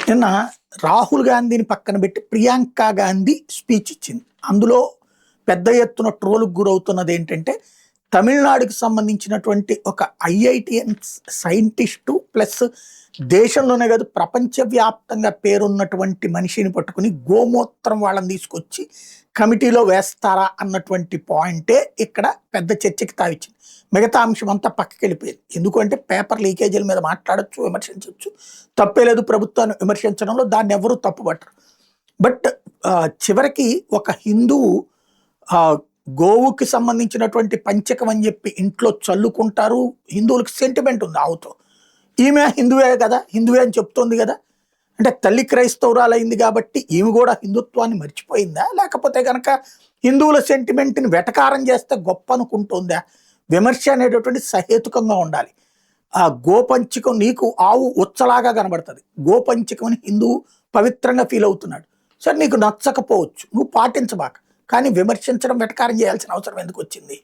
నిన్న రాహుల్ గాంధీని పక్కన పెట్టి ప్రియాంక గాంధీ స్పీచ్ ఇచ్చింది. అందులో పెద్ద ఎత్తున ట్రోల్కి గురవుతున్నది ఏంటంటే, తమిళనాడుకి సంబంధించినటువంటి ఒక ఐఐటిఎన్ సైంటిస్టు ప్లస్ దేశంలోనే కాదు ప్రపంచవ్యాప్తంగా పేరున్నటువంటి మనిషిని పట్టుకుని గోమూత్రం వాళ్ళని తీసుకొచ్చి కమిటీలో వేస్తారా అన్నటువంటి పాయింటే ఇక్కడ పెద్ద చర్చకి తావిచ్చింది. మిగతా అంశం అంతా పక్కకి వెళ్ళిపోయింది. ఎందుకంటే పేపర్ లీకేజీల మీద మాట్లాడచ్చు, విమర్శించవచ్చు, తప్పే లేదు ప్రభుత్వాన్ని విమర్శించడంలో, దాన్ని ఎవరూ తప్పుపట్టరు. బట్ చివరికి ఒక హిందువు గోవుకి సంబంధించినటువంటి పంచకం అని చెప్పి ఇంట్లో చల్లుకుంటారు. హిందువులకు సెంటిమెంట్ ఉంది ఆవుతో. ఈమె హిందువే కదా, హిందువే అని చెప్తోంది కదా. అంటే తల్లి క్రైస్తవురాలైంది కాబట్టి ఈమె కూడా హిందుత్వాన్ని మర్చిపోయిందా, లేకపోతే కనుక హిందువుల సెంటిమెంట్ని వెటకారం చేస్తే గొప్ప అనుకుంటుందా? విమర్శ అనేటటువంటి సహేతుకంగా ఉండాలి. ఆ గోపంచకం నీకు ఆవు ఉచ్చలాగా కనబడుతుంది, గోపంచకం అని హిందువు పవిత్రంగా ఫీల్ అవుతున్నాడు. సరే, నీకు నచ్చకపోవచ్చు, నువ్వు పాటించబాక, కానీ విమర్శించడం వెటకారం చేయాల్సిన అవసరం ఎందుకు వచ్చింది?